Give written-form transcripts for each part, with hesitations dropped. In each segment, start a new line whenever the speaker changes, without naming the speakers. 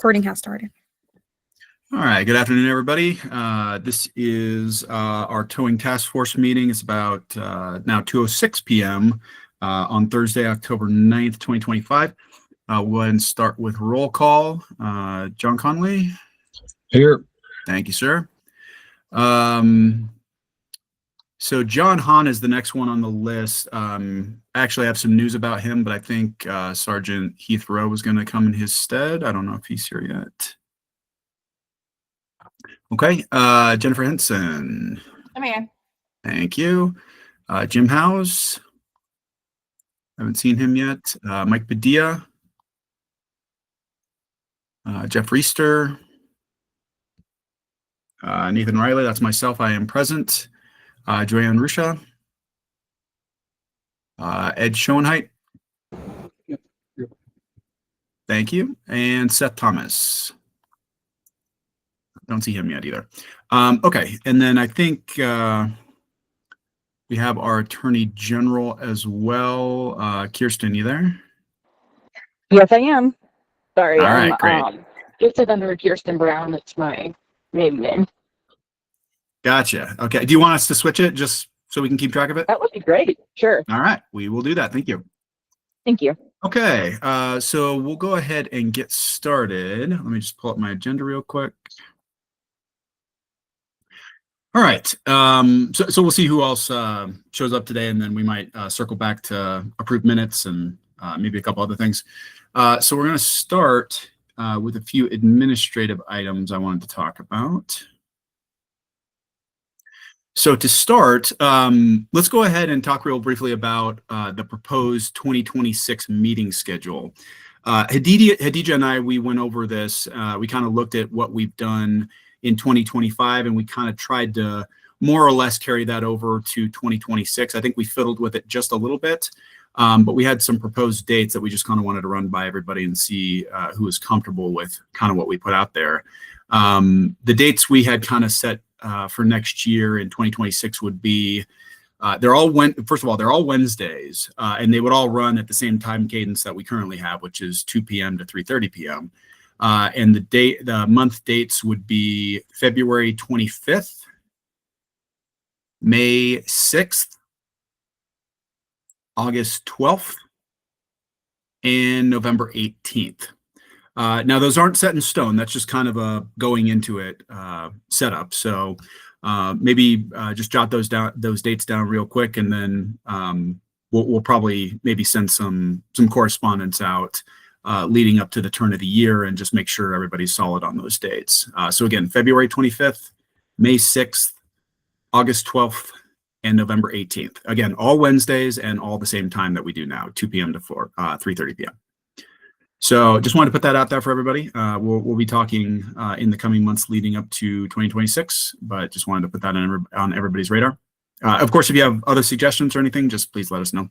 recording has started.
All right, good afternoon, everybody. This is our towing task force meeting. It's about now 2:06 p.m. On Thursday, October 9th, 2025. We'll go ahead and start with roll call. John Conley.
Here.
Thank you, sir. So John Hahn is the next one on the list. I actually have some news about him, but I think Sergeant Heath Rowe was going to come in his stead. I don't know if he's here yet. Okay, Jennifer Henson.
I'm here.
Thank you. Jim Howes. Haven't seen him yet. Mike Padilla. Jeff Reister. Nathan Riley, that's myself. I am present. Joanne Rusha. Ed Schoenheit.
Yep.
Thank you. And Seth Thomas. Don't see him yet either. Okay, and then I think we have our Attorney General as well. Kirsten, you there?
Yes, I am. Sorry,
All right, great.
Listed under Kirsten Brown. That's my maiden name.
Gotcha. Okay, do you want us to switch it just so we can keep track of it?
That would be great. Sure.
All right, we will do that. Thank you.
Thank you.
Okay, so we'll go ahead and get started. Let me just pull up my agenda real quick. All right, so we'll see who else shows up today, and then we might circle back to approved minutes and maybe a couple other things. So we're going to start with a few administrative items I wanted to talk about. So to start, let's go ahead and talk real briefly about the proposed 2026 meeting schedule. Hadija and I, we went over this. We kind of looked at what we've done in 2025, and we kind of tried to more or less carry that over to 2026. I think we fiddled with it just a little bit, but we had some proposed dates that we just kind of wanted to run by everybody and see who was comfortable with kind of what we put out there. The dates we had kind of set for next year in 2026 would be, first of all, they're all Wednesdays, and they would all run at the same time cadence that we currently have, which is 2 p.m. to 3:30 p.m. And the month dates would be February 25th, May 6th, August 12th, and November 18th. Now, those aren't set in stone. That's just kind of a going into it setup. So maybe just jot those dates down real quick, and then we'll probably maybe send some correspondence out leading up to the turn of the year and just make sure everybody's solid on those dates. So again, February 25th, May 6th, August 12th, and November 18th. Again, all Wednesdays and all the same time that we do now, 2 p.m. to 3:30 p.m. So just wanted to put that out there for everybody. We'll be talking in the coming months leading up to 2026, but just wanted to put that on everybody's radar. Of course, if you have other suggestions or anything, just please let us know.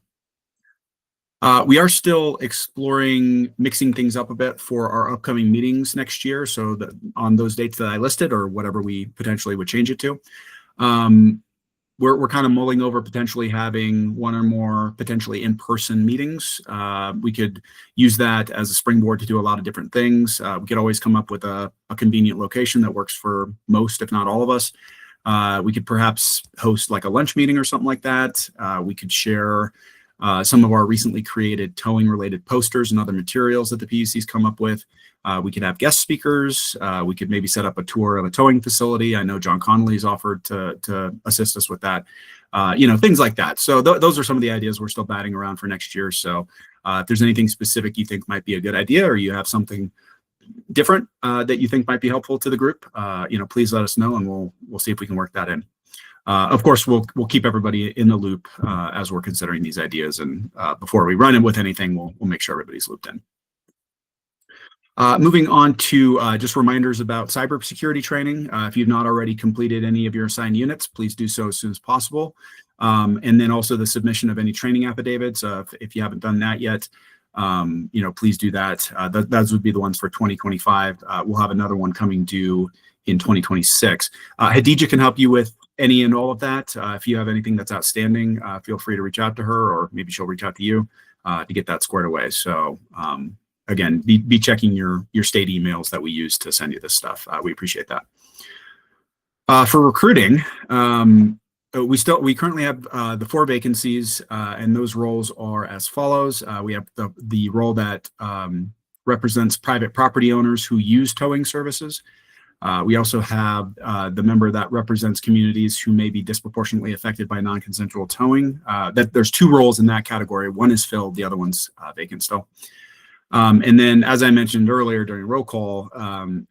We are still exploring mixing things up a bit for our upcoming meetings next year. So that on those dates that I listed, or whatever we potentially would change it to, we're kind of mulling over potentially having one or more potentially in-person meetings. We could use that as a springboard to do a lot of different things. We could always come up with a convenient location that works for most, if not all of us. We could perhaps host like a lunch meeting or something like that. We could share some of our recently created towing related posters and other materials that the PUC's come up with. We could have guest speakers. We could maybe set up a tour of a towing facility. I know John Connolly's offered to assist us with that, things like that. So those are some of the ideas we're still batting around for next year. So if there's anything specific you think might be a good idea, or you have something different that you think might be helpful to the group, please let us know, and we'll see if we can work that in. Of course, we'll keep everybody in the loop as we're considering these ideas, and before we run in with anything, we'll make sure everybody's looped in. Moving on to just reminders about cybersecurity training. If you've not already completed any of your assigned units, please do so as soon as possible. And then also the submission of any training affidavits. If you haven't done that yet, please do that. Those would be the ones for 2025. We'll have another one coming due in 2026. Hadija can help you with any and all of that. If you have anything that's outstanding, feel free to reach out to her, or maybe she'll reach out to you to get that squared away. So again, be checking your state emails that we use to send you this stuff. We appreciate that. For recruiting, we currently have the 4 vacancies, and those roles are as follows. We have the role that represents private property owners who use towing services. We also have the member that represents communities who may be disproportionately affected by non-consensual towing. There's 2 roles in that category. One is filled, the other one's vacant still. And then, as I mentioned earlier during roll call,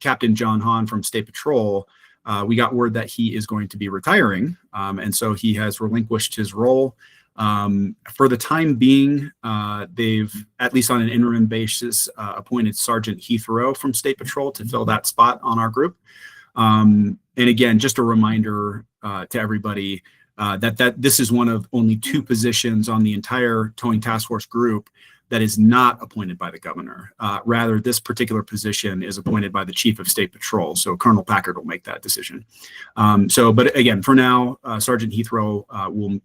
Captain John Hahn from State Patrol, we got word that he is going to be retiring, and so he has relinquished his role. For the time being, they've, at least on an interim basis, appointed Sergeant Heath Rowe from State Patrol to fill that spot on our group. And again, just a reminder to everybody that this is one of only 2 positions on the entire towing task force group that is not appointed by the governor. Rather, this particular position is appointed by the Chief of State Patrol. So Colonel Packard will make that decision. But again, for now, Sergeant Heath Rowe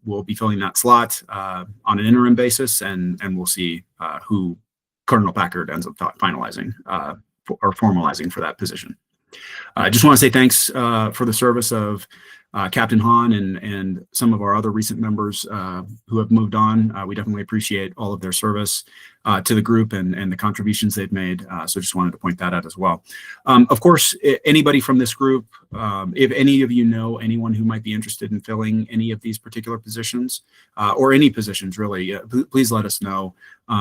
will be filling that slot on an interim basis, and we'll see who Colonel Packard ends up finalizing or formalizing for that position. I just want to say thanks for the service of Captain Hahn and some of our other recent members who have moved on. We definitely appreciate all of their service to the group and the contributions they've made. So just wanted to point that out as well. Of course, anybody from this group, if any of you know anyone who might be interested in filling any of these particular positions, or any positions really, please let us know.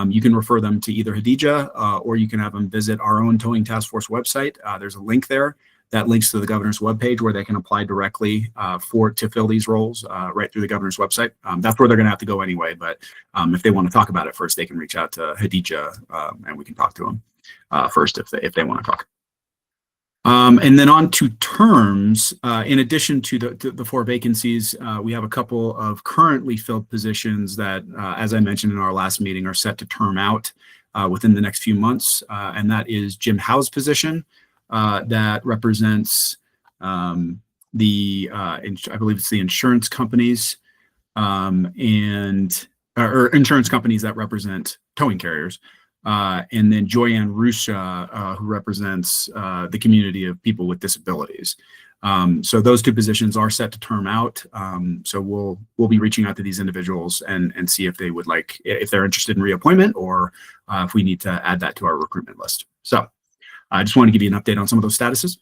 You can refer them to either Hadija or you can have them visit our own Towing Task Force website. There's a link there that links to the governor's webpage where they can apply directly to fill these roles right through the governor's website. That's where they're going to have to go anyway. But if they want to talk about it first, they can reach out to Hadija and we can talk to them first if they want to talk. And then on to terms. In addition to the 4 vacancies, we have a couple of currently filled positions that, as I mentioned in our last meeting, are set to term out within the next few months. And that is Jim Howe's position. That represents I believe it's the insurance companies or insurance companies that represent towing carriers, and then Joyanne Rusha, who represents the community of people with disabilities. So those 2 positions are set to term out. So we'll be reaching out to these individuals and see if they would if they're interested in reappointment or if we need to add that to our recruitment list. So I just want to give you an update on some of those statuses.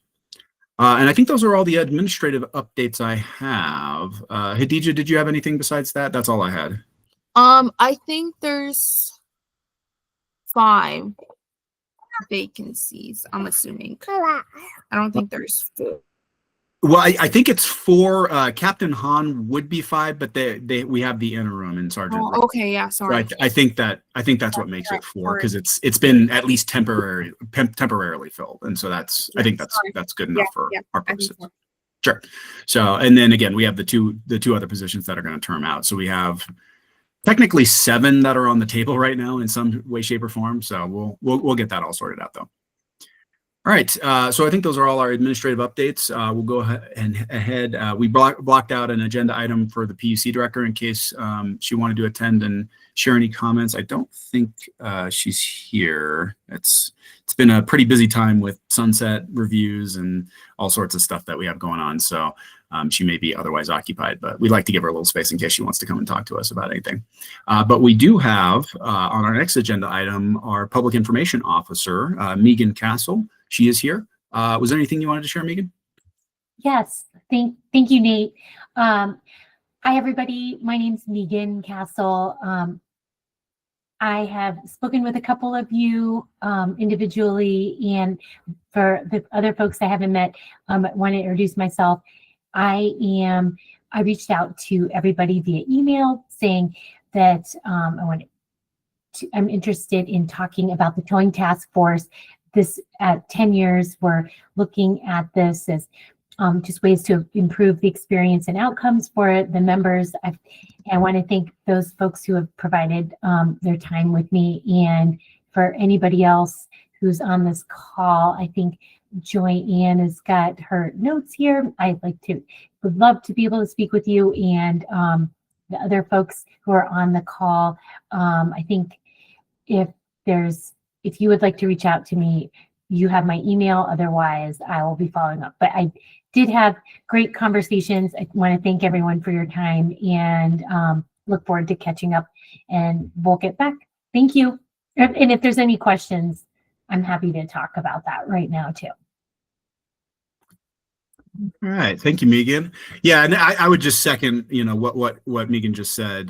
And I think those are all the administrative updates I have. Hadija, did you have anything besides that? That's all I had.
I think there's 5 vacancies, I'm assuming. I don't think there's 4.
Well, I think it's 4. Captain Hahn would be 5, but we have the interim in Sergeant.
Oh, okay, yeah, sorry.
So I think that's what makes it 4 because it's been at least temporarily filled, and so I think that's good enough for our purposes. Sure. So and then again, we have the two other positions that are going to term out. So we have technically 7 that are on the table right now in some way, shape, or form. So we'll get that all sorted out though. All right, so I think those are all our administrative updates. We'll go ahead. We blocked out an agenda item for the PUC director in case she wanted to attend and share any comments. I don't think she's here. It's been a pretty busy time with sunset reviews and all sorts of stuff that we have going on. So she may be otherwise occupied, but we'd like to give her a little space in case she wants to come and talk to us about anything. But we do have on our next agenda item our public information officer, Megan Castle. She is here. Was there anything you wanted to share, Megan?
Yes, thank you, Nate. Hi, everybody. My name's Megan Castle. I have spoken with a couple of you individually, and for the other folks I haven't met, I want to introduce myself. I reached out to everybody via email saying that I'm interested in talking about the Towing Task Force. This at 10 years, we're looking at this as just ways to improve the experience and outcomes for the members. I want to thank those folks who have provided their time with me, and for anybody else who's on this call. I think Joyanne has got her notes here. Would love to be able to speak with you and the other folks who are on the call. I think if there's if you would like to reach out to me, you have my email. Otherwise, I will be following up. But I did have great conversations. I want to thank everyone for your time and look forward to catching up, and we'll get back. Thank you. And if there's any questions, I'm happy to talk about that right now too.
All right, thank you, Megan. Yeah, and I would just second, what Megan just said.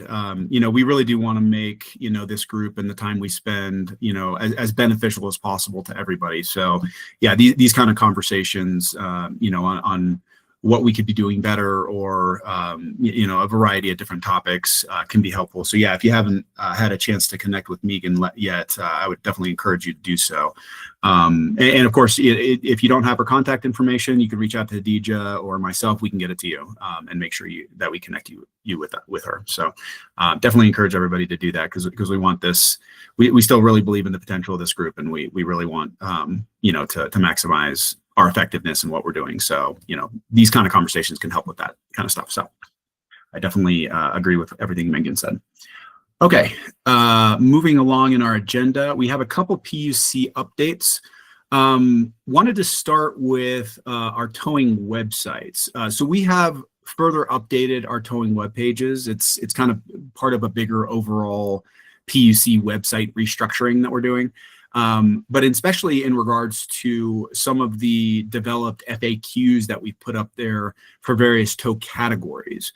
We really do want to make, this group and the time we spend, as beneficial as possible to everybody. So, yeah, these kind of conversations, on what we could be doing better, or a variety of different topics can be helpful. So yeah, if you haven't had a chance to connect with Megan yet, I would definitely encourage you to do so. And of course, if you don't have her contact information, you can reach out to Hadija or myself. We can get it to you and make sure that we connect you with her. So definitely encourage everybody to do that, because we want this. We still really believe in the potential of this group, and we really want to maximize our effectiveness in what we're doing. So, these kind of conversations can help with that kind of stuff. So I definitely agree with everything Megan said. Okay, moving along in our agenda, we have a couple PUC updates. Wanted to start with our towing websites. So we have further updated our towing web pages. It's kind of part of a bigger overall PUC website restructuring that we're doing. But especially in regards to some of the developed FAQs that we've put up there for various tow categories.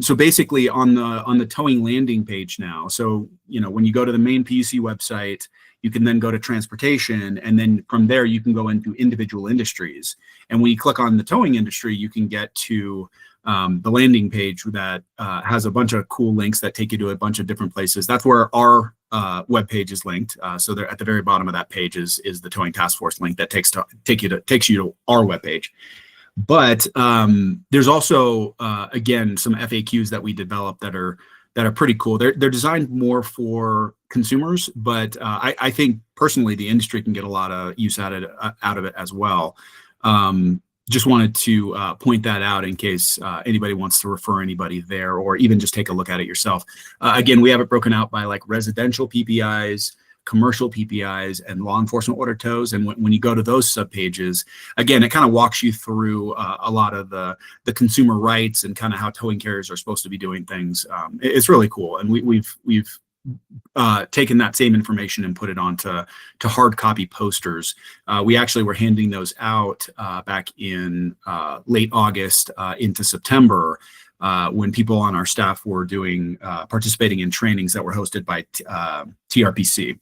So basically on the towing landing page now, so when you go to the main PUC website, you can then go to transportation, and then from there you can go into individual industries. And when you click on the towing industry, you can get to the landing page that has a bunch of cool links that take you to a bunch of different places. That's where our web page is linked. So there at the very bottom of that page is the Towing Task Force link that takes you to our web page. But there's also again some FAQs that we developed that are pretty cool. They're designed more for consumers, but I think personally the industry can get a lot of use out of it as well. Just wanted to point that out in case anybody wants to refer anybody there, or even just take a look at it yourself. Again, we have it broken out by like residential PPIs, commercial PPIs, and law enforcement order tows. And when you go to those subpages, again, it kind of walks you through a lot of the consumer rights and kind of how towing carriers are supposed to be doing things. It's really cool, and we've taken that same information and put it onto hard copy posters. We actually were handing those out back in late August into September when people on our staff were participating in trainings that were hosted by TRPC,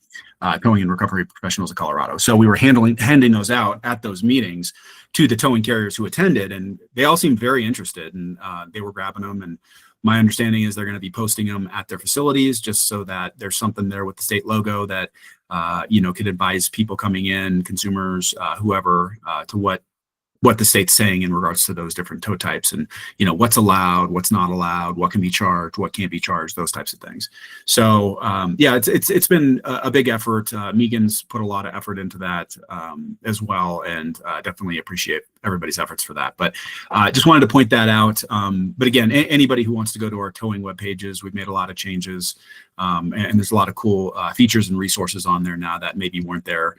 Towing and Recovery Professionals of Colorado. So we were handing those out at those meetings to the towing carriers who attended, and they all seemed very interested, and they were grabbing them. And my understanding is they're going to be posting them at their facilities, just so that there's something there with the state logo that could advise people coming in, consumers, whoever, to what the state's saying in regards to those different tow types, and what's allowed, what's not allowed, what can be charged, what can't be charged, those types of things. So yeah, it's been a big effort. Megan's put a lot of effort into that as well, and definitely appreciate everybody's efforts for that. But just wanted to point that out. But again, anybody who wants to go to our towing web pages, we've made a lot of changes, and there's a lot of cool features and resources on there now that maybe weren't there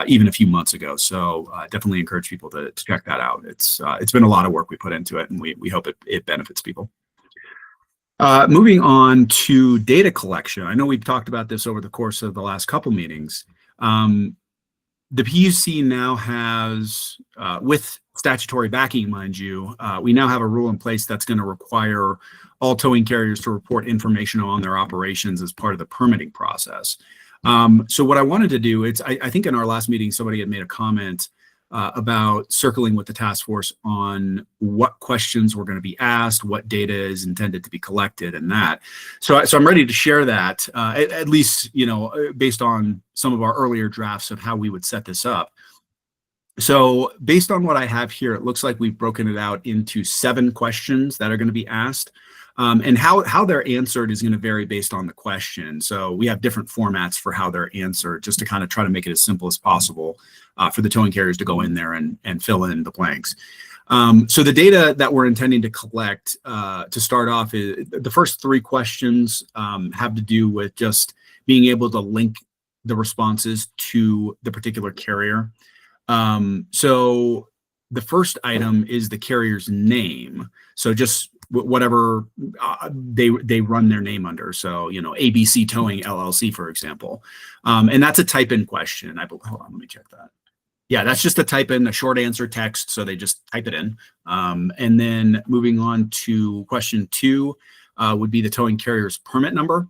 even a few months ago. So definitely encourage people to check that out. It's been a lot of work we put into it, and we hope it benefits people. Moving on to data collection. I know we've talked about this over the course of the last couple meetings. The PUC now has, with statutory backing, mind you, we now have a rule in place that's going to require all towing carriers to report information on their operations as part of the permitting process. So what I wanted to do, I think in our last meeting, somebody had made a comment about circling with the task force on what questions were going to be asked, what data is intended to be collected, and that. So I'm ready to share that, at least, based on some of our earlier drafts of how we would set this up. So based on what I have here, it looks like we've broken it out into 7 questions that are going to be asked. And how they're answered is going to vary based on the question. So we have different formats for how they're answered, just to kind of try to make it as simple as possible for the towing carriers to go in there and fill in the blanks. So the data that we're intending to collect to start off is the first 3 questions have to do with just being able to link the responses to the particular carrier. So the first item is the carrier's name. So just whatever they run their name under. So, ABC Towing LLC, for example. And that's a type in question. Hold on, let me check that. Yeah, that's just a type in, a short answer text. So they just type it in. And then moving on to question 2 would be the towing carrier's permit number.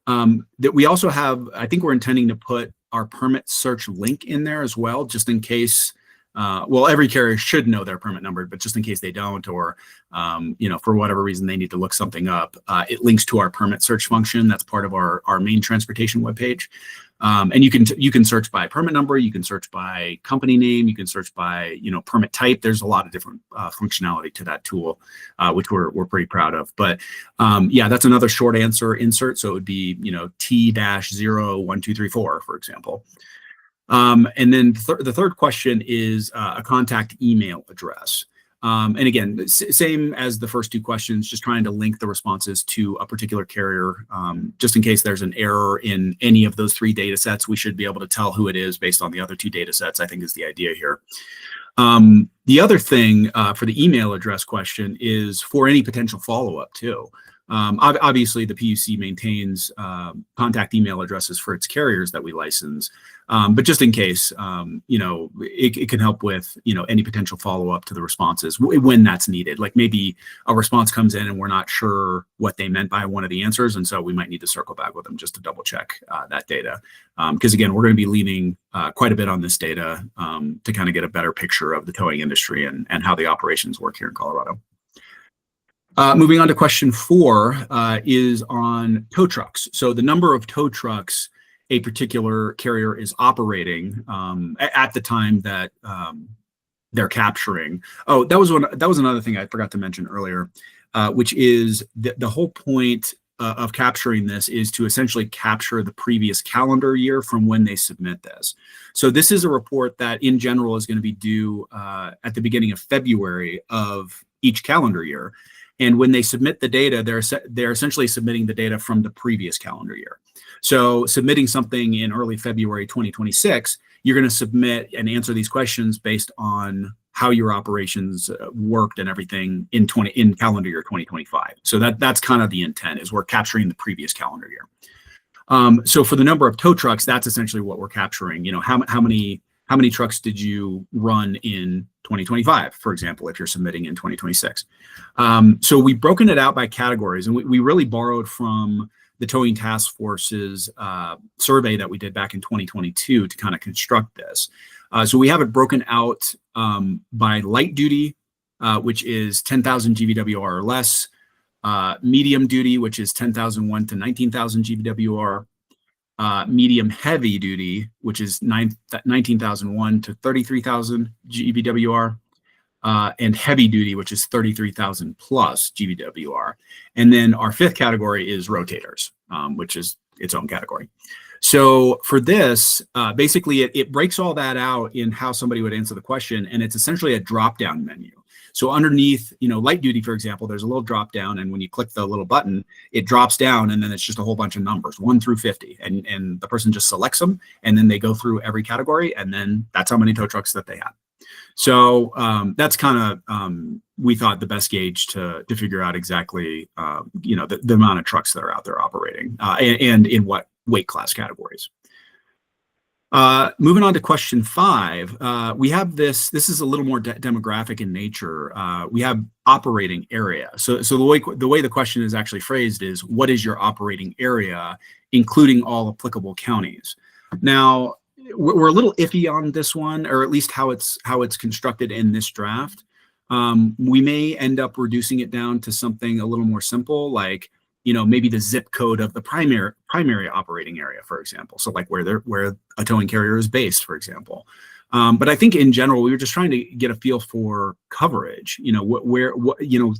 That we also have, I think we're intending to put our permit search link in there as well, just in case, well, every carrier should know their permit number, but just in case they don't, or, for whatever reason they need to look something up, it links to our permit search function. That's part of our main transportation webpage. And you can search by permit number, you can search by company name, you can search by, permit type. There's a lot of different functionality to that tool, which we're pretty proud of. But yeah, that's another short answer insert. So it would be, T-01234, for example. And then the third question is a contact email address. And again, same as the first 2 questions, just trying to link the responses to a particular carrier. Just in case there's an error in any of those 3 data sets, we should be able to tell who it is based on the other 2 data sets, I think is the idea here. The other thing for the email address question is for any potential follow-up too. Obviously, the PUC maintains contact email addresses for its carriers that we license, but just in case, it can help with any potential follow-up to the responses when that's needed. Like maybe a response comes in and we're not sure what they meant by one of the answers, and so we might need to circle back with them just to double check that data. Because again, we're going to be leaning quite a bit on this data to kind of get a better picture of the towing industry and how the operations work here in Colorado. Moving on to question 4 is on tow trucks. So the number of tow trucks a particular carrier is operating at the time that they're capturing. Oh, that was another thing I forgot to mention earlier, which is the whole point of capturing this is to essentially capture the previous calendar year from when they submit this. So this is a report that in general is going to be due at the beginning of February of each calendar year. And when they submit the data, they're essentially submitting the data from the previous calendar year. So submitting something in early February 2026, you're going to submit and answer these questions based on how your operations worked and everything in calendar year 2025. So that's kind of the intent, is we're capturing the previous calendar year. So for the number of tow trucks, that's essentially what we're capturing. How many trucks did you run in 2025, for example, if you're submitting in 2026? So we've broken it out by categories, and we really borrowed from the Towing Task Force's survey that we did back in 2022 to kind of construct this. So we have it broken out by light duty, which is 10,000 GVWR or less, medium duty, which is 10,001 to 19,000 GVWR, medium heavy duty, which is 19,001 to 33,000 GVWR, and heavy duty, which is 33,000 plus GVWR. And then our 5th category is rotators, which is its own category. So for this, basically it breaks all that out in how somebody would answer the question, and it's essentially a drop-down menu. So underneath, light duty, for example, there's a little drop down, and when you click the little button, it drops down, and then it's just a whole bunch of numbers, 1 through 50, and the person just selects them, and then they go through every category, and then that's how many tow trucks that they have. So that's kind of, we thought, the best gauge to figure out exactly, the amount of trucks that are out there operating, and in what weight class categories. Moving on to question 5, we have this is a little more demographic in nature. We have operating area. So the way the question is actually phrased is, what is your operating area, including all applicable counties? Now, we're a little iffy on this one, or at least how it's constructed in this draft. We may end up reducing it down to something a little more simple, like, maybe the zip code of the primary operating area, for example. So like where a towing carrier is based, for example. But I think in general, we were just trying to get a feel for coverage, where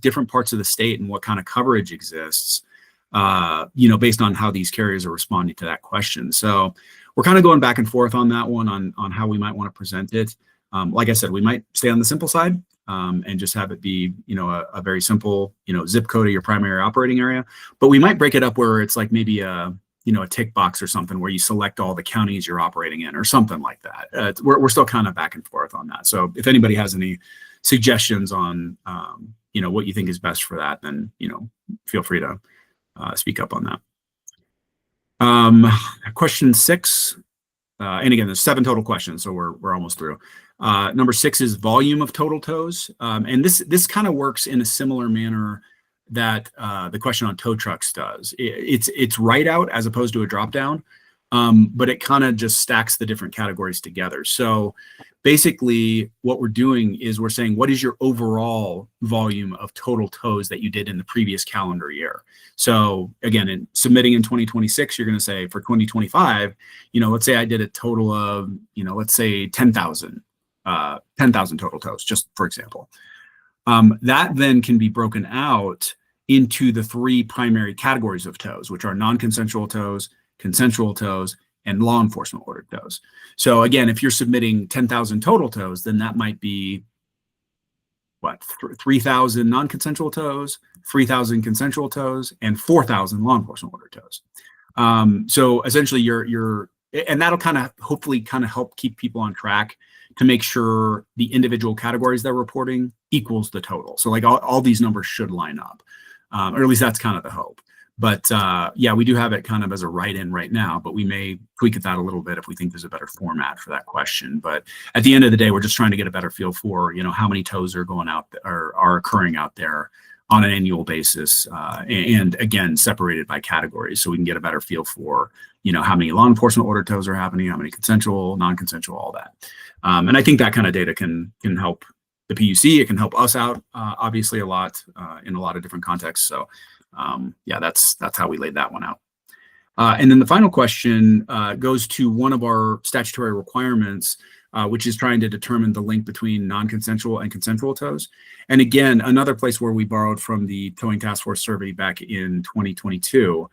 different parts of the state and what kind of coverage exists, based on how these carriers are responding to that question. So we're kind of going back and forth on that one, on how we might want to present it. Like I said, we might stay on the simple side, and just have it be, a very simple, zip code of your primary operating area. But we might break it up where it's like maybe a a tick box or something where you select all the counties you're operating in or something like that. We're still kind of back and forth on that. So if anybody has any suggestions on, what you think is best for that, then, feel free to speak up on that. Question 6. And again, there's 7 total questions, so we're almost through. Number 6 is volume of total tows. And this kind of works in a similar manner that the question on tow trucks does. It's write out as opposed to a drop down, but it kind of just stacks the different categories together. So basically what we're doing is we're saying, what is your overall volume of total tows that you did in the previous calendar year? So again, in submitting in 2026, you're going to say for 2025, let's say I did a total of, let's say 10,000 total tows, just for example. That then can be broken out into the 3 primary categories of tows, which are non-consensual tows, consensual tows, and law enforcement ordered tows. So again, if you're submitting 10,000 total tows, then that might be 3,000 non-consensual tows, 3,000 consensual tows, and 4,000 law enforcement ordered tows. So essentially and that'll hopefully help keep people on track to make sure the individual categories they're reporting equals the total. So like all these numbers should line up, or at least that's kind of the hope. But we do have it kind of as a write-in right now, but we may tweak that a little bit if we think there's a better format for that question. But at the end of the day, we're just trying to get a better feel for, how many tows are going out or are occurring out there on an annual basis, and again, separated by categories, so we can get a better feel for, how many law enforcement order tows are happening, how many consensual, non-consensual, all that. And I think that kind of data can help the PUC. It can help us out, obviously, a lot in a lot of different contexts. So that's how we laid that one out. And then the final question goes to one of our statutory requirements, which is trying to determine the link between non-consensual and consensual tows. And again, another place where we borrowed from the Towing Task Force survey back in 2022,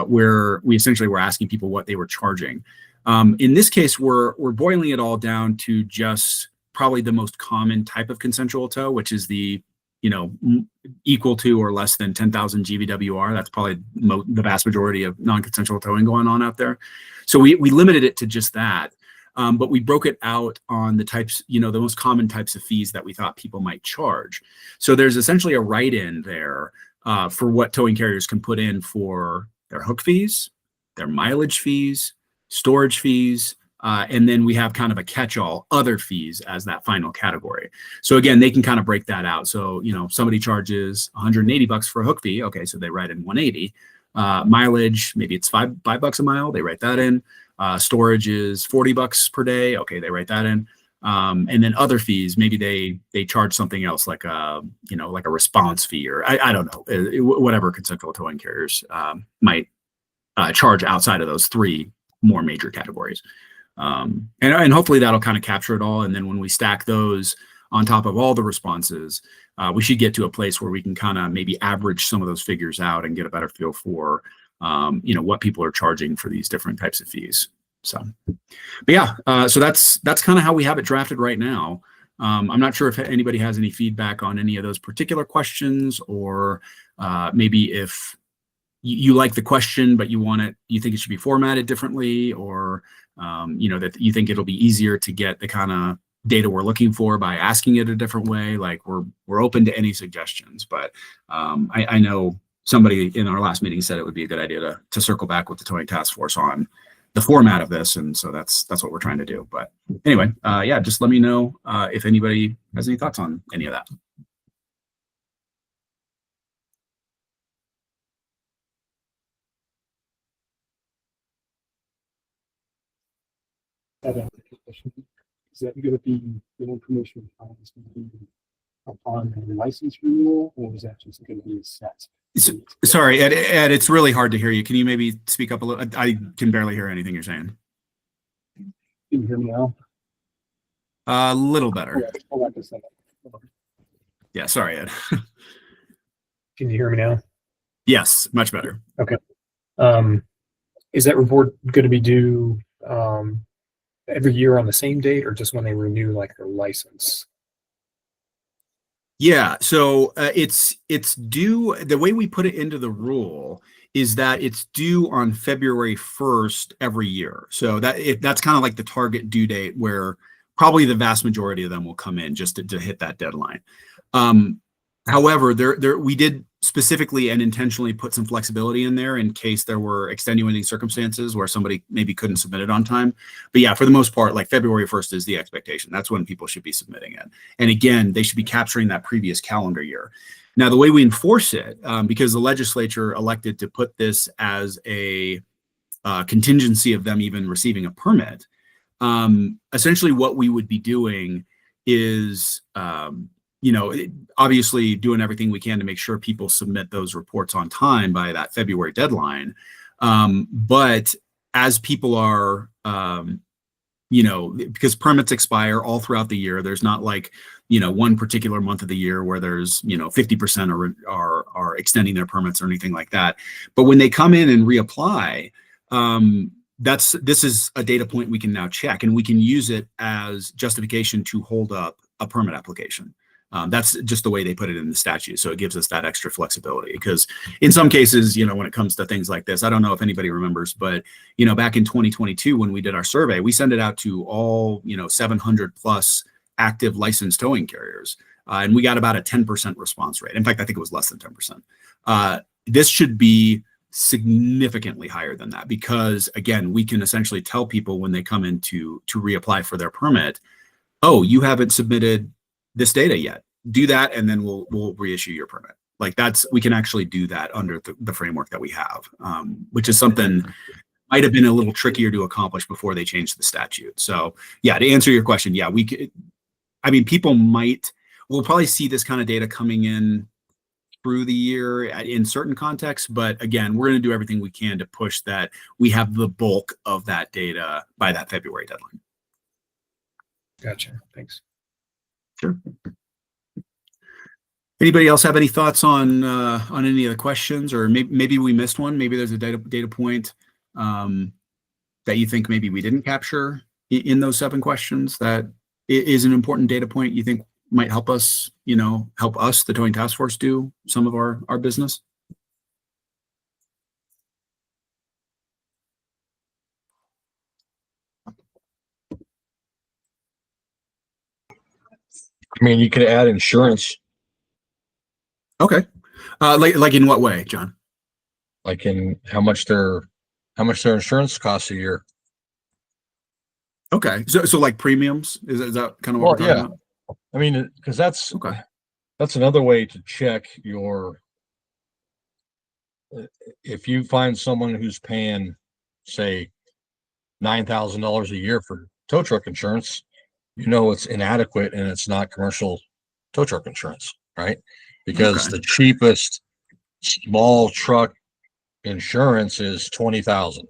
where we essentially were asking people what they were charging. In this case, we're boiling it all down to just probably the most common type of consensual tow, which is the equal to or less than 10,000 GVWR. That's probably the vast majority of non-consensual towing going on out there. So we limited it to just that. But we broke it out on the types, the most common types of fees that we thought people might charge. So there's essentially a write-in there for what towing carriers can put in for their hook fees, their mileage fees, storage fees, and then we have kind of a catch-all other fees as that final category. So again, they can kind of break that out. So, somebody charges $180 for a hook fee. Okay, so they write in 180. Mileage, maybe it's $5 a mile. They write that in. Storage is $40 per day. Okay, they write that in. And then other fees, maybe they charge something else like a response fee, or I don't know, whatever consensual towing carriers might charge outside of those 3 more major categories. And hopefully that'll kind of capture it all. And then when we stack those on top of all the responses, we should get to a place where we can kind of maybe average some of those figures out and get a better feel for, what people are charging for these different types of fees. So, but yeah, so that's kind of how we have it drafted right now. I'm not sure if anybody has any feedback on any of those particular questions, or maybe if you like the question, but you think it should be formatted differently, or that you think it'll be easier to get the kind of data we're looking for by asking it a different way. Like we're open to any suggestions, but I know somebody in our last meeting said it would be a good idea to circle back with the Towing Task Force on the format of this, and so that's what we're trying to do. But anyway, just let me know if anybody has any thoughts on any of that.
That answers your question. Is that going to be the information upon the license renewal, or is that just going to be set?
Sorry, Ed, it's really hard to hear you. Can you maybe speak up a little? I can barely hear anything you're saying.
Can you hear me now?
A little better.
Yeah, hold on just a second.
Yeah, sorry, Ed.
Can you hear me now?
Yes, much better.
Okay. Is that report going to be due every year on the same date, or just when they renew like their license?
Yeah, so it's due. The way we put it into the rule is that it's due on February 1st every year. So that's kind of like the target due date where probably the vast majority of them will come in just to hit that deadline. However, we did specifically and intentionally put some flexibility in there in case there were extenuating circumstances where somebody maybe couldn't submit it on time. But yeah, for the most part, like February 1st is the expectation. That's when people should be submitting it. And again, they should be capturing that previous calendar year. Now, the way we enforce it, because the legislature elected to put this as a contingency of them even receiving a permit, essentially what we would be doing is, obviously doing everything we can to make sure people submit those reports on time by that February deadline. But as people are, because permits expire all throughout the year, there's not like, one particular month of the year where there's, 50% are extending their permits or anything like that. But when they come in and reapply, this is a data point we can now check, and we can use it as justification to hold up a permit application. That's just the way they put it in the statute. So it gives us that extra flexibility because in some cases, when it comes to things like this, I don't know if anybody remembers, but, back in 2022, when we did our survey, we sent it out to all, 700 plus active licensed towing carriers. And we got about a 10% response rate. In fact, I think it was less than 10%. This should be significantly higher than that because, again, we can essentially tell people when they come in to reapply for their permit, oh, you haven't submitted this data yet. Do that, and then we'll reissue your permit. Like we can actually do that under the framework that we have, which is something might have been a little trickier to accomplish before they changed the statute. So yeah, to answer your question, yeah, we'll probably see this kind of data coming in through the year in certain contexts, but again, we're going to do everything we can to push that we have the bulk of that data by that February deadline.
Gotcha. Thanks.
Sure. Anybody else have any thoughts on any of the questions, or maybe we missed one? Maybe there's a data point that you think maybe we didn't capture in those 7 questions that is an important data point you think might help us, the Towing Task Force, do some of our business?
I mean, you could add insurance.
Okay. Like in what way, John?
Like in how much their insurance costs a year.
Okay. So like premiums, is that kind of what we're talking about?
I mean, because that's
Okay.
That's another way to check if you find someone who's paying, say, $9,000 a year for tow truck insurance, it's inadequate and it's not commercial tow truck insurance, right? Because
Okay.
the cheapest small truck insurance is $20,000.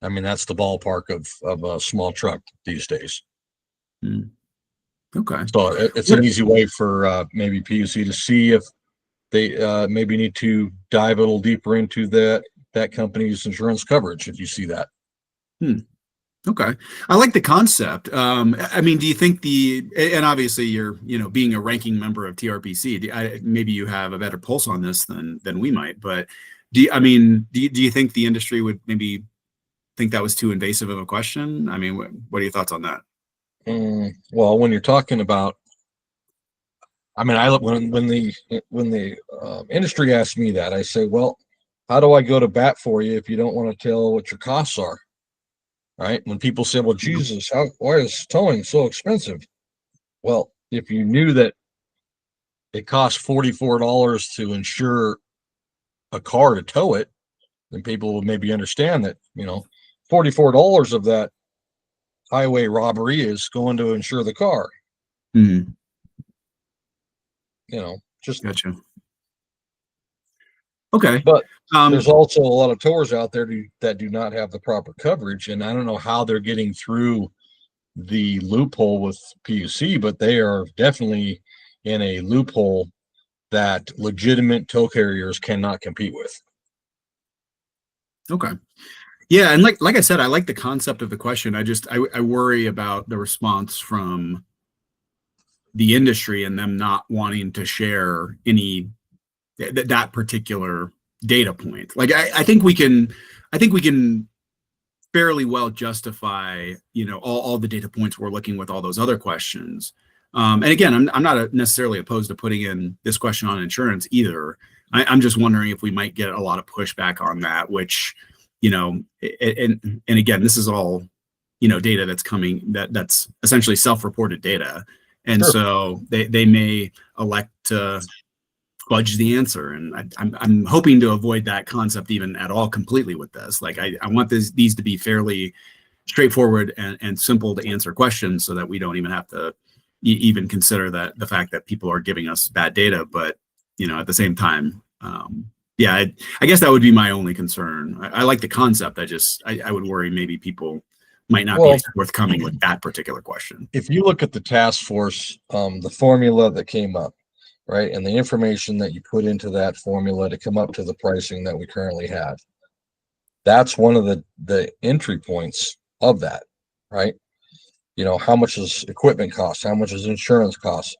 I mean, that's the ballpark of a small truck these days.
Okay.
So it's an easy way for maybe PUC to see if they maybe need to dive a little deeper into that company's insurance coverage if you see that.
Okay. I like the concept. I mean, do you think and obviously you're, being a ranking member of TRPC, maybe you have a better pulse on this than we might, but do you think the industry would maybe think that was too invasive of a question? I mean, what are your thoughts on that?
Well, when you're talking about, when the industry asks me that, I say, well, how do I go to bat for you if you don't want to tell what your costs are? Right? When people say, well, Jesus, why is towing so expensive? Well, if you knew that it costs $44 to insure a car to tow it, then people would maybe understand that, $44 of that highway robbery is going to insure the car.
Mm-hmm.
Just
Gotcha. Okay.
But there's also a lot of towers out there that do not have the proper coverage, and I don't know how they're getting through the loophole with PUC, but they are definitely in a loophole that legitimate tow carriers cannot compete with.
Okay. Yeah, and like I said, I like the concept of the question. I worry about the response from the industry and them not wanting to share any that particular data point. Like I think we can fairly well justify, all the data points we're looking with all those other questions. And again, I'm not necessarily opposed to putting in this question on insurance either. I'm just wondering if we might get a lot of pushback on that, which, and again, this is all, data that's coming, that's essentially self-reported data. And
Sure.
so they may elect to fudge the answer. And I'm hoping to avoid that concept even at all completely with this. Like I want these to be fairly straightforward and simple to answer questions so that we don't even have to even consider the fact that people are giving us bad data. But, at the same time, I guess that would be my only concern. I like the concept. I would worry maybe people might not be forthcoming with that particular question.
If you look at the task force, the formula that came up, right, and the information that you put into that formula to come up to the pricing that we currently have, that's one of the entry points of that, right? How much is equipment cost? How much is insurance cost?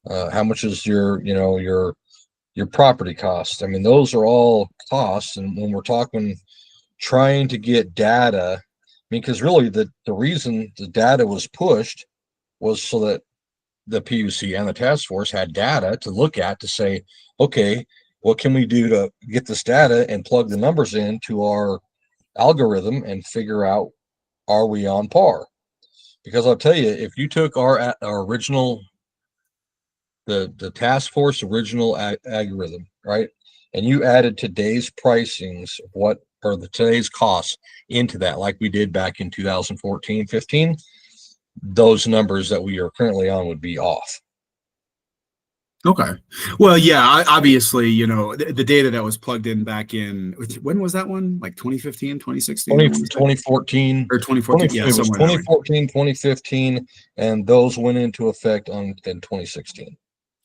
How much is your property cost? I mean, those are all costs. And when we're talking trying to get data, because really the reason the data was pushed was so that the PUC and the task force had data to look at to say, okay, what can we do to get this data and plug the numbers into our algorithm and figure out, are we on par? Because I'll tell you, if you took our original, the task force original algorithm, right, and you added today's pricings, today's costs into that, like we did back in 2014, 15, those numbers that we are currently on would be off.
Okay. Well, yeah, obviously, the data that was plugged in back in, when was that one? Like 2015, 2016?
2014.
Or 2014. Yeah,
It was
somewhere in there.
2014, 2015, and those went into effect in 2016.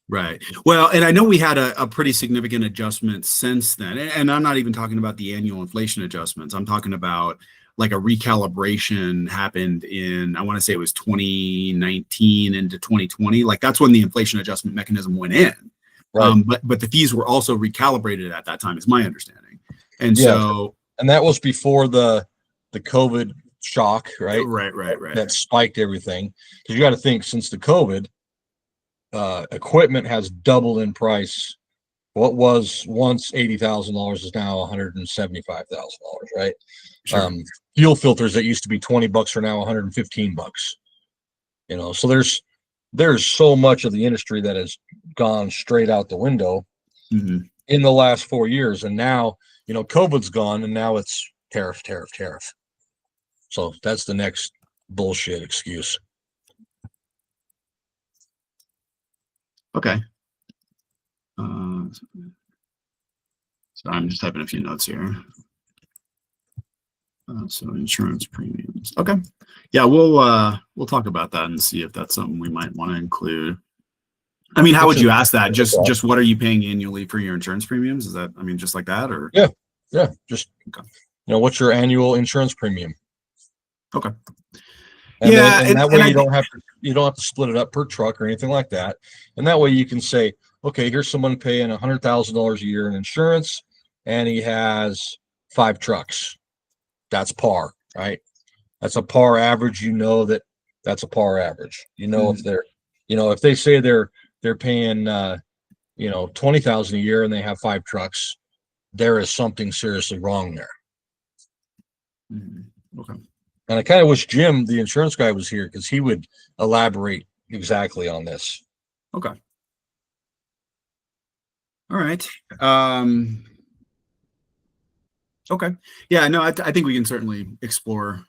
Right. Well, and I know we had a pretty significant adjustment since then. And I'm not even talking about the annual inflation adjustments. I'm talking about like a recalibration happened in, I want to say it was 2019 into 2020. Like that's when the inflation adjustment mechanism went in.
Right.
But the fees were also recalibrated at that time, is my understanding. And
and that was before the COVID shock, right?
Right.
That spiked everything. Because you got to think, since the COVID, equipment has doubled in price. What was once $80,000 is now $175,000, right?
Sure.
Fuel filters that used to be $20 are now $115. So there's so much of the industry that has gone straight out the window in the last 4 years, and now COVID's gone, and now it's tariff. So that's the next bullshit excuse.
Okay. So I'm just typing a few notes here. So insurance premiums. Okay. Yeah, we'll talk about that and see if that's something we might want to include. I mean, how would you ask that? Just what are you paying annually for your insurance premiums? Is that, just like that, or?
Yeah. Just, what's your annual insurance premium?
Okay.
And that way you don't have to split it up per truck or anything like that. And that way you can say, okay, here's someone paying $100,000 a year in insurance, and he has 5 trucks. That's par, right? That's a par average. That's a par average. If they're, if they say they're paying, $20,000 a year and they have 5 trucks, there is something seriously wrong there.
Okay.
And I kind of wish Jim, the insurance guy, was here because he would elaborate exactly on this.
Okay. All right. Okay. Yeah, no, I think we can certainly explore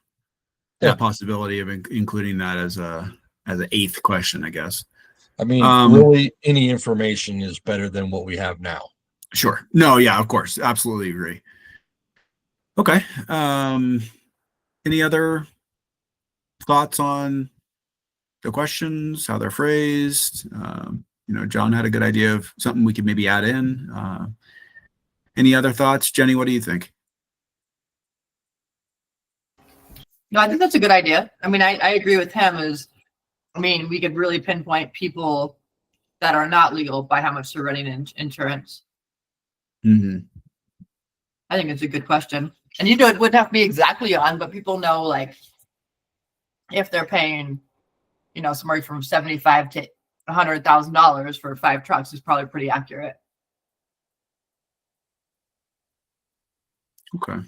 that possibility of including that as an 8th question, I guess.
I mean, really, any information is better than what we have now.
Sure. No, yeah, of course. Absolutely agree. Okay. Any other thoughts on the questions, how they're phrased? John had a good idea of something we could maybe add in. Any other thoughts? Jenny, what do you think?
No, I think that's a good idea. I mean, I agree with him. We could really pinpoint people that are not legal by how much they're running in insurance.
Mm-hmm.
I think it's a good question. And you know, it wouldn't have to be exactly on, but people know like if they're paying, you know, somewhere from $75,000 to $100,000 for 5 trucks is probably pretty accurate.
Okay.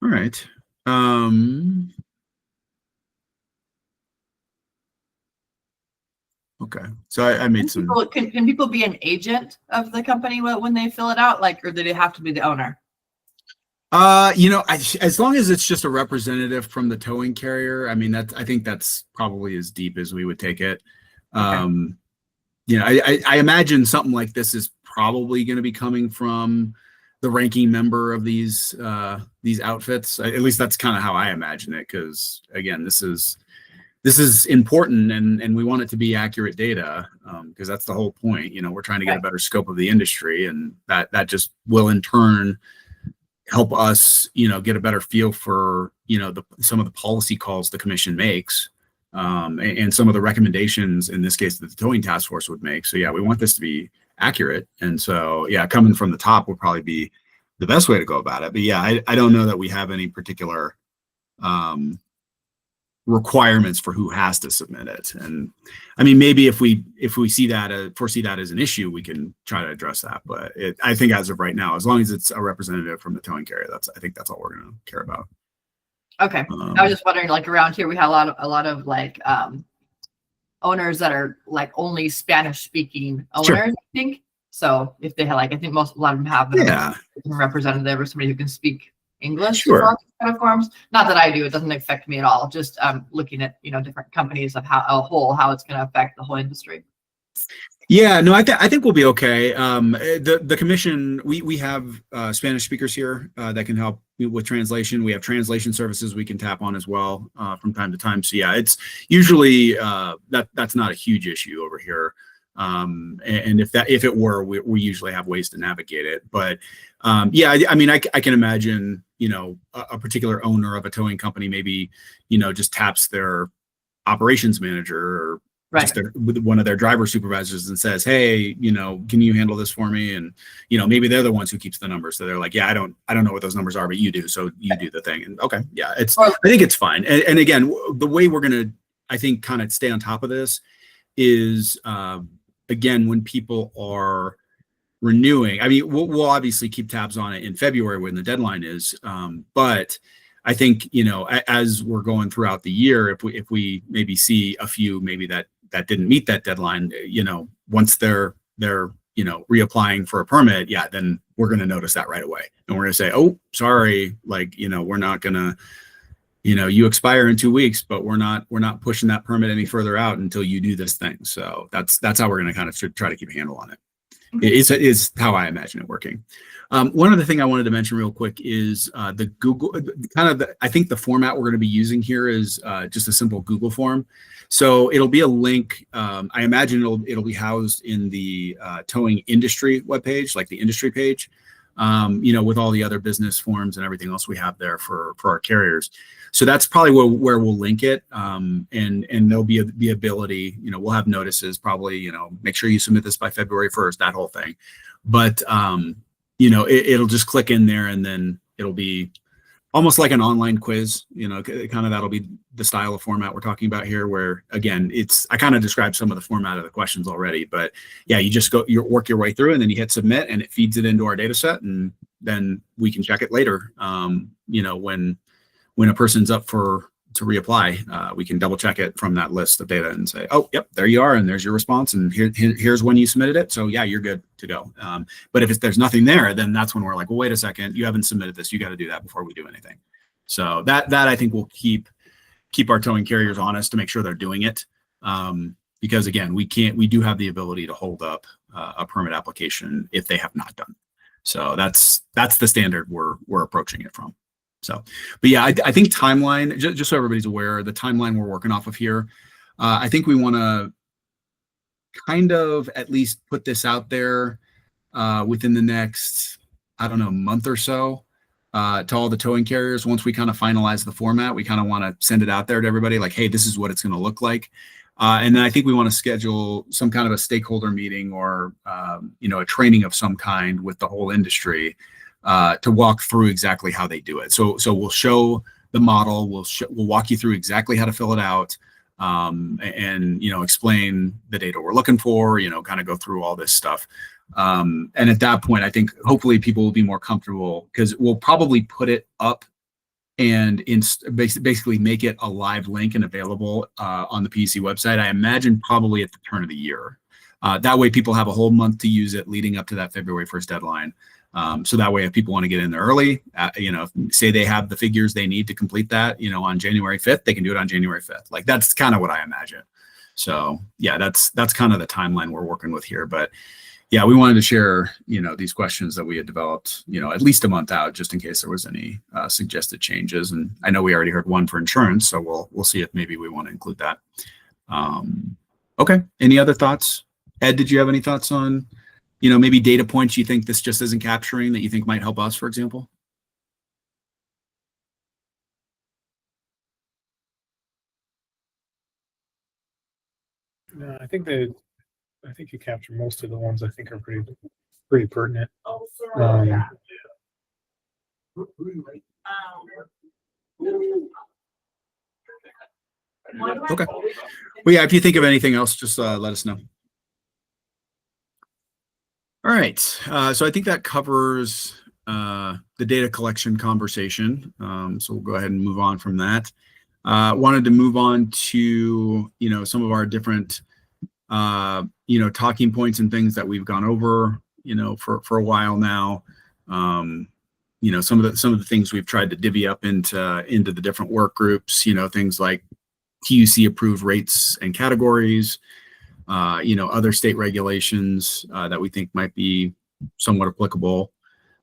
All right. Okay. So I made some.
Can people be an agent of the company when they fill it out? Like, or do they have to be the owner?
You know, as long as it's just a representative from the towing carrier, I mean, I think that's probably as deep as we would take it. You know, I imagine something like this is probably going to be coming from the ranking member of these outfits. At least that's kind of how I imagine it. Because again, this is important, and we want it to be accurate data, because that's the whole point. You know, we're trying to get a better scope of the industry, and that just will in turn help us, you know, get a better feel for, you know, some of the policy calls the commission makes, and some of the recommendations, in this case, that the towing task force would make. So yeah, we want this to be accurate. And so, yeah, coming from the top would probably be the best way to go about it. But yeah, I don't know that we have any particular requirements for who has to submit it. And I mean, maybe if we foresee that as an issue, we can try to address that. But I think as of right now, as long as it's a representative from the towing carrier, I think that's all we're going to care about.
Okay. I was just wondering, like around here, we have a lot of like owners that are like only Spanish speaking owners,
Sure.
I think. So if they have like, I think a lot of them have a representative or somebody who can speak English.
Sure.
For kind of forms. Not that I do, it doesn't affect me at all. Just looking at, you know, different companies of how it's going to affect the whole industry.
Yeah, no, I think we'll be okay. The commission, we have Spanish speakers here that can help with translation. We have translation services we can tap on as well from time to time. So yeah, it's usually that's not a huge issue over here. And if it were, we usually have ways to navigate it. But yeah, I mean, I can imagine, you know, a particular owner of a towing company maybe, you know, just taps their operations manager or just with one of their driver supervisors and says, hey, you know, can you handle this for me? And, you know, maybe they're the ones who keeps the numbers. So they're like, yeah, I don't know what those numbers are, but you do. So you do the thing. And okay, yeah, I think it's fine. And again, the way we're going to, I think, kind of stay on top of this is, again, when people are renewing, I mean, we'll obviously keep tabs on it in February when the deadline is. But I think, you know, as we're going throughout the year, if we maybe see a few maybe that didn't meet that deadline, you know, once they're you know, reapplying for a permit, yeah, then we're going to notice that right away. And we're going to say, oh, sorry, like, you know, we're not going to, you know, you expire in 2 weeks, but we're not pushing that permit any further out until you do this thing. So that's how we're going to kind of try to keep a handle on it. Is how I imagine it working. One other thing I wanted to mention real quick is the Google, I think the format we're going to be using here is just a simple Google form. So it'll be a link. I imagine it'll be housed in the towing industry webpage, like the industry page, you know, with all the other business forms and everything else we have there for our carriers. So that's probably where we'll link it. And there'll be the ability, you know, we'll have notices probably, you know, make sure you submit this by February 1st, that whole thing. But, you know, it'll just click in there and then it'll be almost like an online quiz, you know, kind of that'll be the style of format we're talking about here, where again, I kind of described some of the format of the questions already, but yeah, you just work your way through and then you hit submit and it feeds it into our data set, and then we can check it later. You know, when a person's up to reapply, we can double check it from that list of data and say, oh, yep, there you are. And there's your response. And here's when you submitted it. So yeah, you're good to go. But if there's nothing there, then that's when we're like, well, wait a second, you haven't submitted this. You got to do that before we do anything. So that I think will keep our towing carriers honest to make sure they're doing it. Because again, we do have the ability to hold up a permit application if they have not done. So that's the standard we're approaching it from. So, but yeah, I think timeline, just so everybody's aware, the timeline we're working off of here, I think we want to kind of at least put this out there within the next, I don't know, month or so to all the towing carriers. Once we kind of finalize the format, we kind of want to send it out there to everybody like, hey, this is what it's going to look like. And then I think we want to schedule some kind of a stakeholder meeting or, a training of some kind with the whole industry to walk through exactly how they do it. So we'll show the model, we'll walk you through exactly how to fill it out, and explain the data we're looking for, kind of go through all this stuff. And at that point, I think hopefully people will be more comfortable because we'll probably put it up and basically make it a live link and available on the PUC website. I imagine probably at the turn of the year. That way people have a whole month to use it leading up to that February 1st deadline. So that way if people want to get in there early, say they have the figures they need to complete that, on January 5th, they can do it on January 5th. Like that's kind of what I imagine. So yeah, that's kind of the timeline we're working with here. But yeah, we wanted to share, these questions that we had developed, at least a month out, just in case there was any suggested changes. And I know we already heard one for insurance, so we'll see if maybe we want to include that. Okay. Any other thoughts? Ed, did you have any thoughts on, maybe data points you think this just isn't capturing that you think might help us, for example?
No, I think you capture most of the ones I think are pretty pertinent.
Okay. Well, yeah, if you think of anything else, just let us know. All right. So I think that covers the data collection conversation. So we'll go ahead and move on from that. Wanted to move on to, some of our different, talking points and things that we've gone over, for a while now. Some of the things we've tried to divvy up into the different work groups, things like PUC approved rates and categories, other state regulations that we think might be somewhat applicable,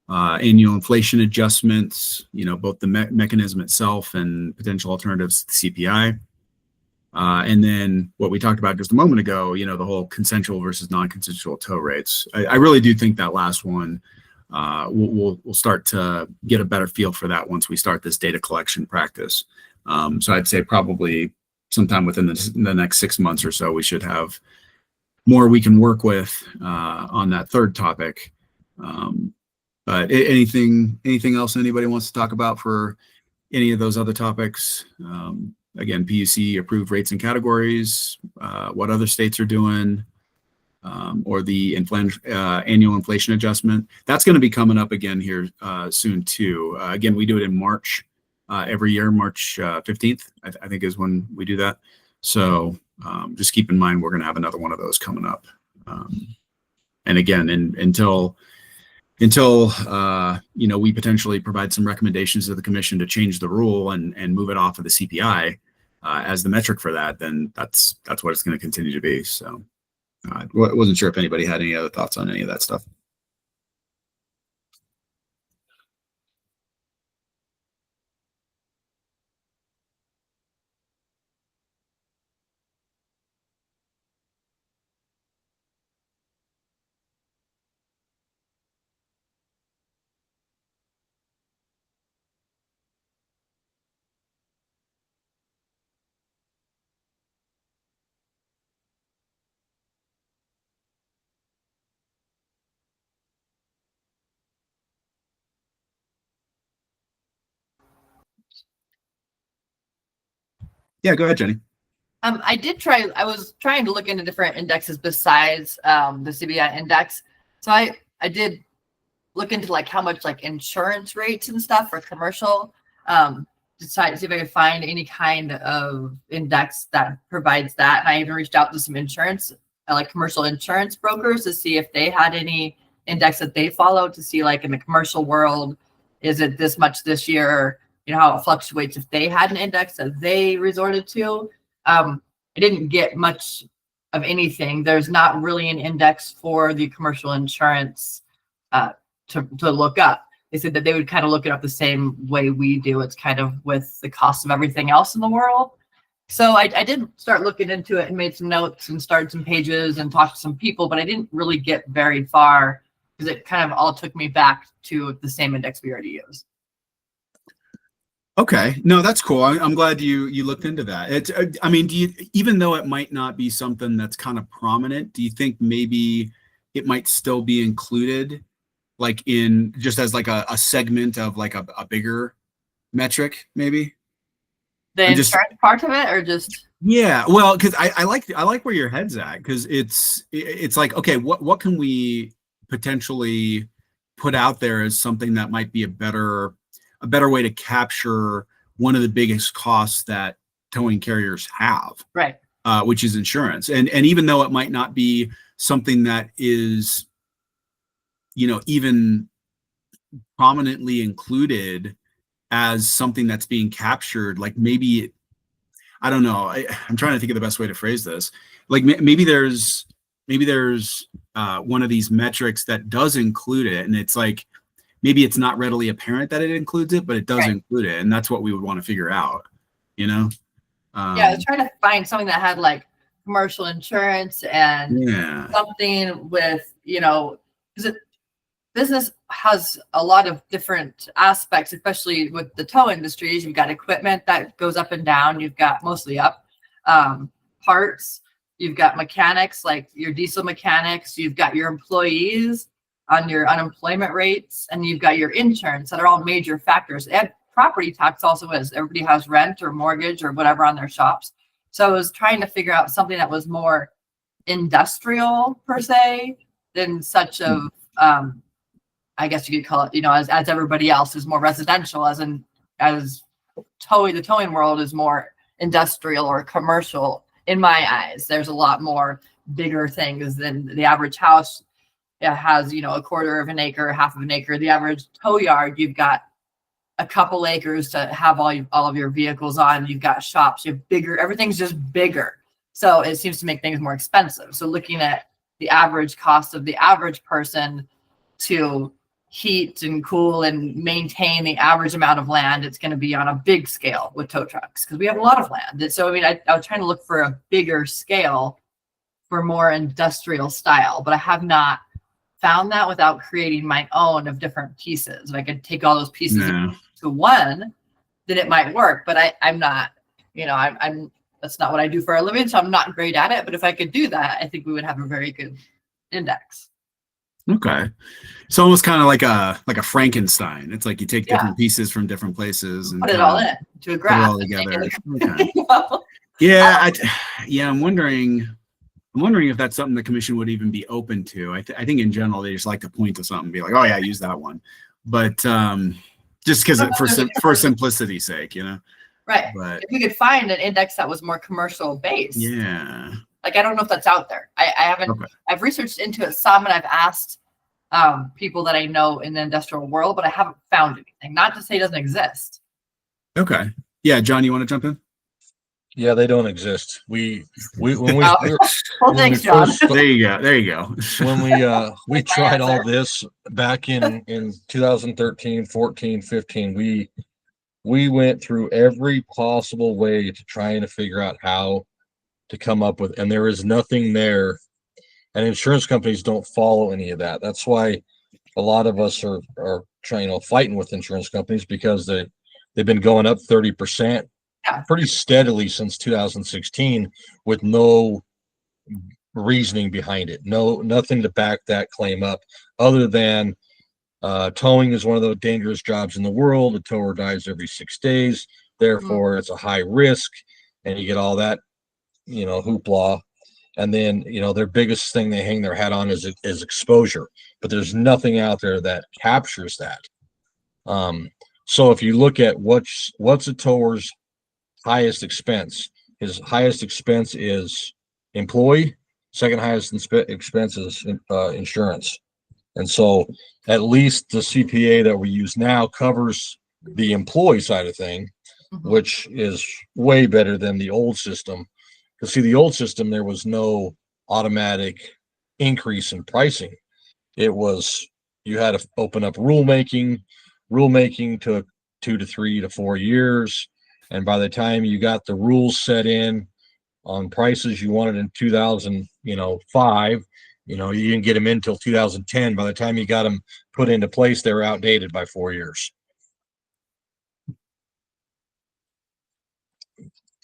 annual inflation adjustments, both the mechanism itself and potential alternatives to the CPI. And then what we talked about just a moment ago, the whole consensual versus non-consensual tow rates. I really do think that last one, we'll start to get a better feel for that once we start this data collection practice. So I'd say probably sometime within the next 6 months or so, we should have more we can work with on that third topic. But anything else anybody wants to talk about for any of those other topics? Again, PUC approved rates and categories, what other states are doing, or the annual inflation adjustment. That's going to be coming up again here soon too. Again, we do it in March every year. March 15th, I think is when we do that. So just keep in mind, we're going to have another one of those coming up. And again, until we potentially provide some recommendations to the commission to change the rule and move it off of the CPI as the metric for that, then that's what it's going to continue to be. So I wasn't sure if anybody had any other thoughts on any of that stuff. Yeah, go ahead, Jenny.
I was trying to look into different indexes besides the CBI index. So I did look into like how much like insurance rates and stuff for commercial, decide to see if I could find any kind of index that provides that. And I even reached out to some insurance, like commercial insurance brokers, to see if they had any index that they follow, to see like in the commercial world, is it this much this year? How it fluctuates, if they had an index that they resorted to. I didn't get much of anything. There's not really an index for the commercial insurance to look up. They said that they would kind of look it up the same way we do. It's kind of with the cost of everything else in the world. So I did start looking into it and made some notes and started some pages and talked to some people, but I didn't really get very far because it kind of all took me back to the same index we already use.
Okay, no, that's cool. I'm glad you looked into that. It's, I mean, do you, even though it might not be something that's kind of prominent, do you think maybe it might still be included, like in just as like a segment of like a bigger metric, maybe?
The
I'm just-
insurance part of it, or just
Yeah, well, because I like where your head's at, because it's like, okay, what can we potentially put out there as something that might be a better way to capture one of the biggest costs that towing carriers have,
right.
which is insurance. And even though it might not be something that is, even prominently included as something that's being captured, like maybe, I don't know. I'm trying to think of the best way to phrase this. Like maybe there's one of these metrics that does include it, and it's like, maybe it's not readily apparent that it includes it, but it does
Right.
include it. And that's what we would want to figure out,
Yeah, I was trying to find something that had like commercial insurance and
Yeah.
something with, because business has a lot of different aspects, especially with the tow industries. You've got equipment that goes up and down. You've got mostly up parts. You've got mechanics, like your diesel mechanics. You've got your employees on your unemployment rates, and you've got your insurance that are all major factors. And property tax also is. Everybody has rent or mortgage or whatever on their shops. So I was trying to figure out something that was more industrial per se than such of, I guess you could call it, as everybody else is more residential, as towing, the towing world is more industrial or commercial in my eyes. There's a lot more bigger things than the average house. It has, a quarter of an acre, half of an acre. The average tow yard, you've got a couple acres to have all of your vehicles on. You've got shops, you have bigger, everything's just bigger. So it seems to make things more expensive. So looking at the average cost of the average person to heat and cool and maintain the average amount of land, it's going to be on a big scale with tow trucks, because we have a lot of land. And so, I was trying to look for a bigger scale for more industrial style, but I have not found that without creating my own of different pieces. If I could take all those pieces
No.
to one, then it might work. But I'm not, I'm that's not what I do for a living, so I'm not great at it. But if I could do that, I think we would have a very good index.
Okay. It's almost kind of like a Frankenstein. It's like you take
Yeah.
different pieces from different places and
Put it all in to a
put it
graph.
all
and make
together.
it-
Okay. Yeah, I'm wondering if that's something the commission would even be open to. I think in general they just like to point to something and be like, oh yeah, use that one. But just because for simplicity's sake,
Right.
But
If we could find an index that was more commercial based,
yeah.
like I don't know if that's out there. I haven't.
Okay.
I've researched into it some, and I've asked people that I know in the industrial world, but I haven't found anything. Not to say it doesn't exist.
Okay. Yeah, John, you want to jump in?
Yeah, they don't exist. When we
Well,
when
thanks,
we
John.
first
There you go. There you go.
when we tried all this back in 2013, 14, 15, we went through every possible way to trying to figure out how to come up with, and there is nothing there, and insurance companies don't follow any of that. That's why a lot of us are trying, fighting with insurance companies, because they've been going up 30%
Yeah.
pretty steadily since 2016 with no reasoning behind it. Nothing to back that claim up other than towing is one of the dangerous jobs in the world. A tower dies every 6 days. Therefore, it's a high risk, and you get all that, hoopla. And then, their biggest thing they hang their hat on is exposure, but there's nothing out there that captures that. So if you look at what's a tower's highest expense, his highest expense is employee, second highest expense is insurance. And so at least the CPA that we use now covers the employee side of thing,
Mhm.
which is way better than the old system. Because see, the old system, there was no automatic increase in pricing. It was, you had to open up rulemaking. Rulemaking took 2 to 3 to 4 years. And by the time you got the rules set in on prices you wanted in 2005, you didn't get them in until 2010. By the time you got them put into place, they were outdated by 4 years.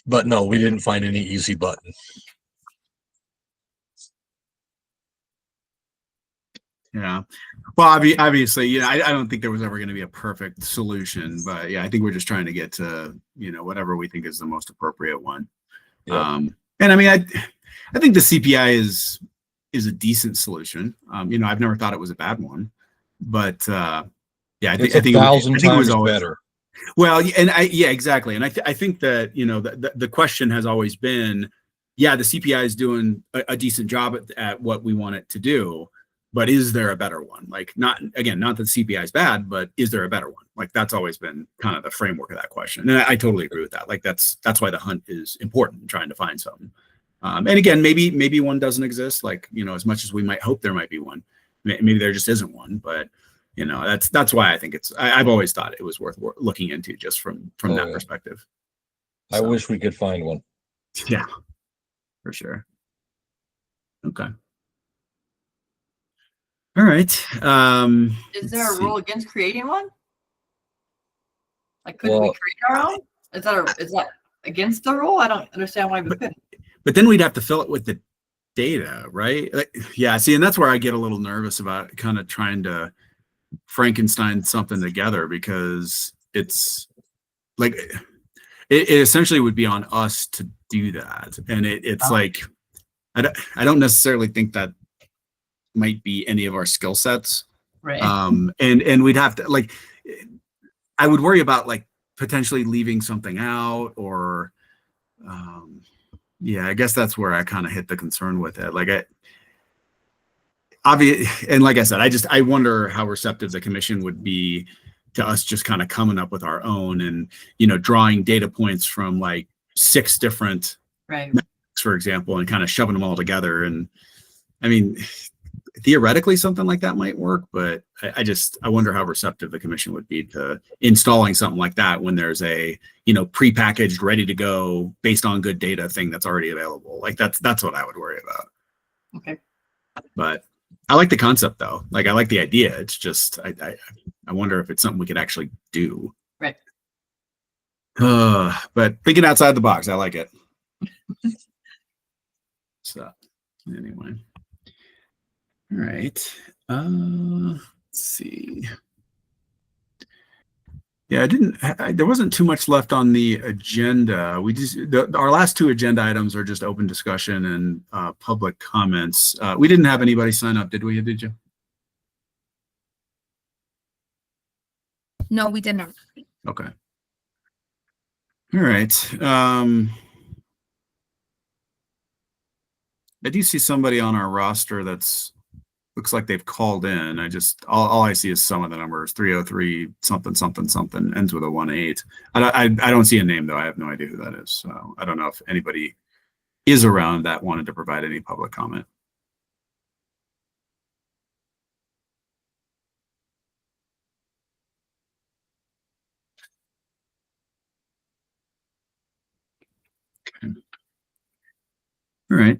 But no, we didn't find any easy button.
Yeah. Well, obviously, you know, I don't think there was ever going to be a perfect solution, but yeah, I think we're just trying to get to, you know, whatever we think is the most appropriate one.
Yeah.
And I mean, I think the CPI is a decent solution. You know, I've never thought it was a bad one, but yeah, I think
It's
it
1,000
was
times
always
better.
well, yeah, exactly. And I think that, you know, the question has always been, yeah, the CPI is doing a decent job at what we want it to do, but is there a better one? Like, not that CPI is bad, but is there a better one? Like, that's always been kind of the framework of that question. And I totally agree with that. Like, that's why the hunt is important, trying to find something. And again, maybe one doesn't exist. Like, you know, as much as we might hope there might be one, maybe there just isn't one. But you know, that's why I think I've always thought it was worth looking into just from that perspective.
I wish we could find one.
Yeah, for sure. Okay. All right.
Is there a
let's
rule
see.
against creating one? Like, couldn't we
Well-
create our own? Is that against the rule? I don't understand why we couldn't.
But then we'd have to fill it with the data, right? Like, yeah. See, and that's where I get a little nervous about kind of trying to Frankenstein something together, because it's like it essentially would be on us to do that, and it's like I don't necessarily think that might be any of our skill sets.
Right.
And we'd have to, like, I would worry about like potentially leaving something out, or yeah, I guess that's where I kind of hit the concern with it. Like, and like I said, I wonder how receptive the commission would be to us just kind of coming up with our own, and, you know, drawing data points from like 6 different,
Right.
for example, and kind of shoving them all together. And I mean, theoretically something like that might work, but I wonder how receptive the commission would be to installing something like that when there's a, you know, prepackaged, ready to go, based on good data thing that's already available. Like, that's what I would worry about.
Okay.
But I like the concept though. Like, I like the idea. It's just, I wonder if it's something we could actually do.
Right.
But thinking outside the box, I like it. So anyway. All right. Let's see. Yeah, there wasn't too much left on the agenda. Our last 2 agenda items are just open discussion and public comments. We didn't have anybody sign up, did we? Did you?
No, we didn't.
Okay. All right. I do see somebody on our roster looks like they've called in. All I see is some of the numbers, 303 something something something, ends with a 18. I don't see a name though. I have no idea who that is. So I don't know if anybody is around that wanted to provide any public comment. Okay. All right.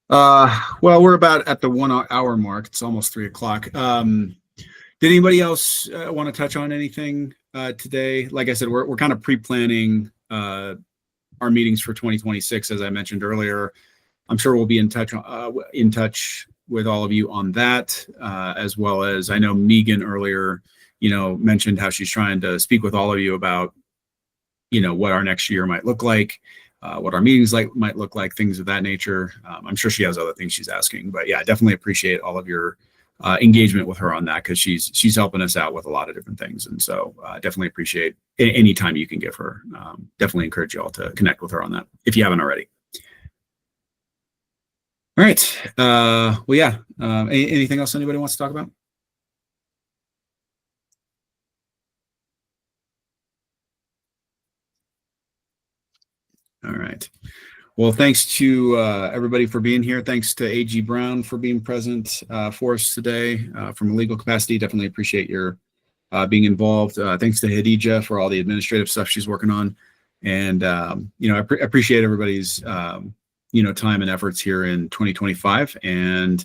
Well, we're about at the 1 hour mark. It's almost 3 o'clock. Did anybody else want to touch on anything today? Like I said, we're kind of pre-planning our meetings for 2026, as I mentioned earlier. I'm sure we'll be in touch with all of you on that, as well as, I know Megan earlier, you know, mentioned how she's trying to speak with all of you about, you know, what our next year might look like. What our meetings might look like, things of that nature. I'm sure she has other things she's asking, but yeah, I definitely appreciate all of your engagement with her on that, because she's helping us out with a lot of different things, and so definitely appreciate any time you can give her. Definitely encourage you all to connect with her on that if you haven't already. All right. Well, yeah. Anything else anybody wants to talk about? All right. Well, thanks to everybody for being here. Thanks to AG Brown for being present for us today from a legal capacity. Definitely appreciate your being involved. Thanks to Hadija for all the administrative stuff she's working on. And, you know, I appreciate everybody's, you know, time and efforts here in 2025. And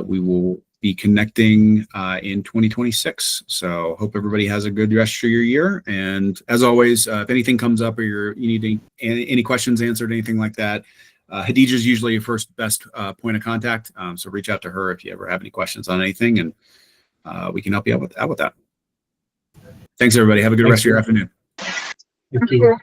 we will be connecting in 2026. So hope everybody has a good rest of your year. And as always, if anything comes up or you need any questions answered, anything like that, Hadija is usually your first best point of contact. So reach out to her if you ever have any questions on anything, and we can help you out with that. Thanks, everybody. Have a good
Thanks,
rest of your
Drew.
afternoon.
Thank you.